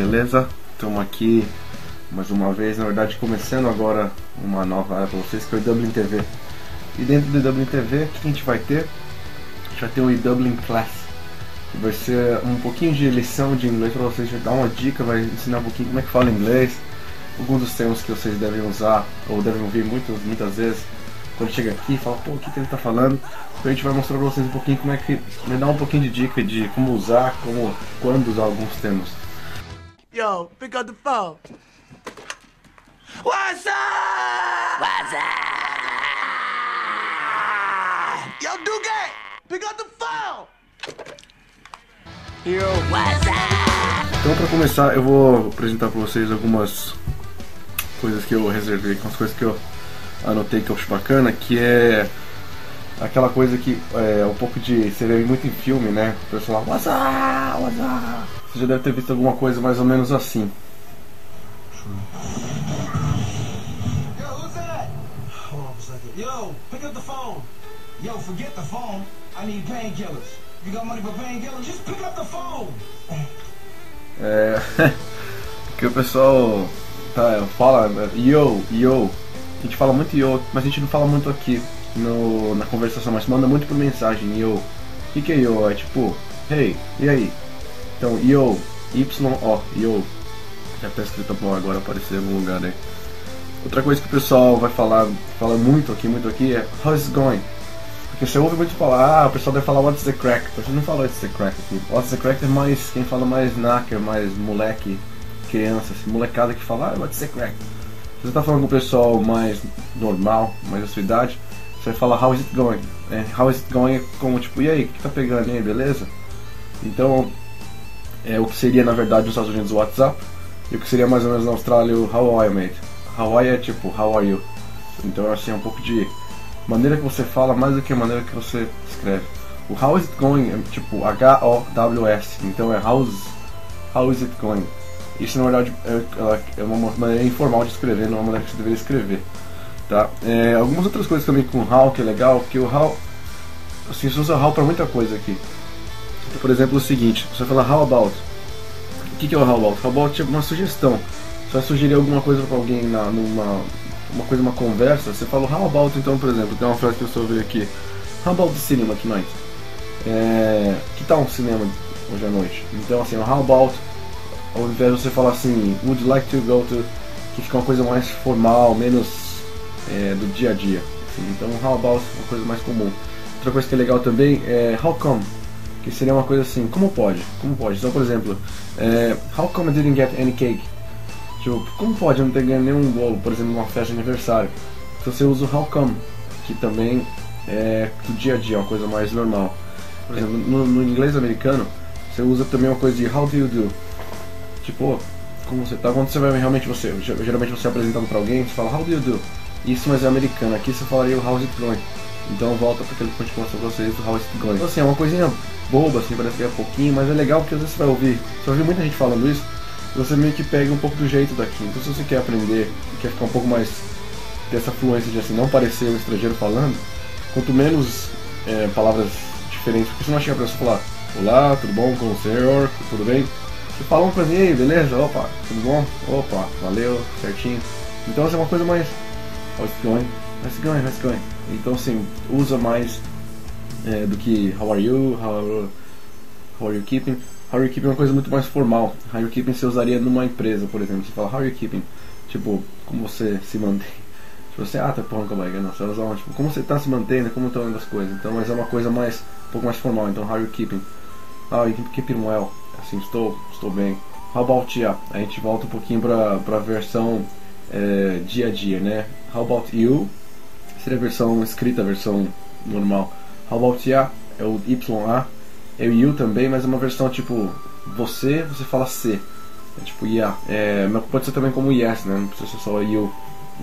beleza? Estamos aqui mais uma vez, na verdade começando agora uma nova área para vocês, que é o Dublin TV. E dentro do Dublin TV, o que a gente vai ter? A gente vai ter o Dublin Class, que vai ser um pouquinho de lição de inglês para vocês, vai dar uma dica, vai ensinar um pouquinho como é que fala inglês, alguns dos termos que vocês devem usar, ou devem ouvir muitas vezes, quando chega aqui e fala, pô, o que ele está falando? Então a gente vai mostrar para vocês um pouquinho como é que, vai dar um pouquinho de dica de como usar, quando usar alguns termos. Yo, pick up the phone. What's up? What's up? Yo, Duque, pick up the phone. Yo, what's up? Então, para começar, eu vou apresentar para vocês algumas coisas que eu reservei, algumas coisas que eu anotei que eu acho bacana, que é aquela coisa que é um pouco de... você vê muito em filme, né? O pessoal, what's up? What's up? Você já deve ter visto alguma coisa mais ou menos assim. Yo, who's that? Hold on for a second. Yo, pick up the phone. Yo, forget the phone. I need painkillers. You got money for painkillers? Just pick up the phone. Que o pessoal fala yo. A gente fala muito yo, mas a gente não fala muito aqui na conversação, mas manda muito por mensagem, yo. O que é yo? É tipo, hey, e aí? Então, yo, Y-O, yo. Já tá escrito pra agora aparecer em algum lugar aí. Outra coisa que o pessoal fala muito aqui é how's it going? Porque você ouve muito falar, o pessoal deve falar what's the crack. Você não fala what's the crack aqui. What's the crack é mais, quem fala mais knacker, mais moleque, criança, assim, molecada que fala what's the crack. Se você tá falando com o pessoal mais normal, mais da sua idade, você vai falar how is it going? How is it going é como tipo, e aí, o que tá pegando aí, beleza? Então, o que seria na verdade nos Estados Unidos o WhatsApp, e o que seria mais ou menos na Austrália o how are you, mate? How are you é tipo, how are you? Então assim, é um pouco de maneira que você fala mais do que a maneira que você escreve. O how is it going é tipo H-O-W-S, então é how is it going? Isso na verdade é uma maneira informal de escrever, não é uma maneira que você deveria escrever, tá? Algumas outras coisas também com how que é legal, que o how, assim, você usa how para muita coisa aqui. Por exemplo, o seguinte, você fala how about. O que é o how about? How about é uma sugestão. Você vai sugerir alguma coisa para alguém uma conversa, você fala how about. Então, por exemplo, tem uma frase que eu estou ouvindo aqui, how about the cinema tonight? Que tal um cinema hoje à noite? Então assim, o how about, ao invés de você falar assim, would you like to go to, que fica uma coisa mais formal, menos do dia a dia, assim. Então how about é uma coisa mais comum. Outra coisa que é legal também é how come, que seria uma coisa assim, como pode? Então, por exemplo, how come I didn't get any cake? Tipo, como pode eu não ter ganho nenhum bolo, por exemplo, numa festa de aniversário? Então você usa o how come, que também é do dia a dia, uma coisa mais normal. Por exemplo, no inglês americano, você usa também uma coisa de how do you do? Tipo, como você tá? Quando você vai realmente, geralmente você é apresentado pra alguém, você fala how do you do? Isso, mas é americano. Aqui você falaria o how's it going? Então volta para aquele que a gente mostrou pra vocês, o how's it going. Então assim, é uma coisinha boba, assim, parece que é pouquinho, mas é legal porque às vezes você vai ouvir muita gente falando isso, e você meio que pega um pouco do jeito daqui. Então se você quer aprender, quer ficar um pouco mais, ter essa fluência de assim, não parecer um estrangeiro falando, quanto menos palavras diferentes, porque você não chega pra você falar, olá, tudo bom com o senhor, tudo bem? Você fala pra mim, aí, beleza, opa, tudo bom? Opa, valeu, certinho. Então essa é uma coisa mais, how's it going? How's it going? Então assim, usa mais do que how are you, how are you keeping. How are you keeping é uma coisa muito mais formal. How are you keeping você usaria numa empresa, por exemplo. Você fala how are you keeping, tipo, como você se mantém. Se você, tá porra com a barriga, não, você vai usar uma, tipo, como você está se mantendo, como estão indo as coisas. Então, mas é uma coisa mais, um pouco mais formal. Então, how are you keeping? How are you keeping well? Assim, estou bem. How about ya? A gente volta um pouquinho pra versão dia a dia, né? How about you? Seria a versão escrita, a versão normal. How about ya? É o YA. É o you também, mas é uma versão tipo você fala C. É tipo yeah. Pode ser também como yes, né? Não precisa ser só you.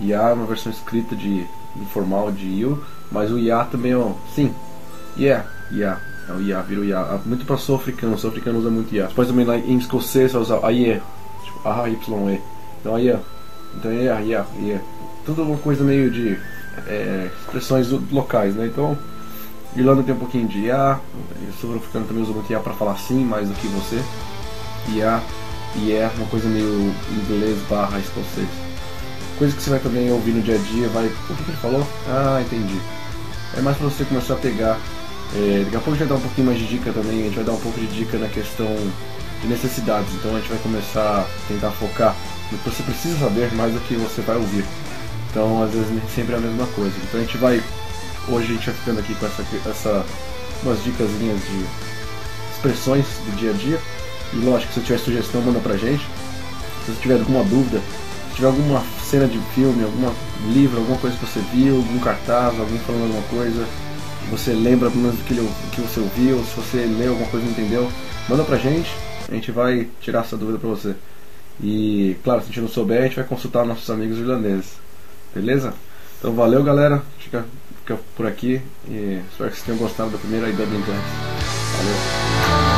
Ya é uma versão escrita informal de you, mas o ya também é sim. Yeah. É o ya, vira o ya. Muito pra sul-africano usa muito ya. Depois também lá em escocês você usa aie. Tipo A-Y-E. Então aie. Então yeah. Tudo uma coisa meio de expressões locais, né? Então Irlanda tem um pouquinho de ya, o sul-africano também usa muito ya pra falar sim, mais do que você. Ya. e é uma coisa meio inglês barra escocês. Coisa que você vai também ouvir no dia a dia, vai... O que ele falou? Ah, entendi. É mais pra você começar a pegar. Daqui a pouco a gente vai dar um pouquinho mais de dica também, a gente vai dar um pouco de dica na questão de necessidades. Então a gente vai começar a tentar focar no que você precisa saber mais do que você vai ouvir. Então às vezes nem sempre é a mesma coisa. Então a gente vai... Hoje a gente vai ficando aqui com umas dicasinhas de expressões do dia a dia. E lógico, se tiver sugestão, manda pra gente. Se você tiver alguma dúvida, se tiver alguma cena de filme, algum livro, alguma coisa que você viu, algum cartaz, alguém falando alguma coisa, você lembra pelo menos do que você ouviu, se você leu alguma coisa e não entendeu, manda pra gente, a gente vai tirar essa dúvida pra você. E claro, se a gente não souber, a gente vai consultar nossos amigos irlandeses. Beleza? Então valeu, galera, fica por aqui e espero que vocês tenham gostado da primeira Dublin Dance. Valeu!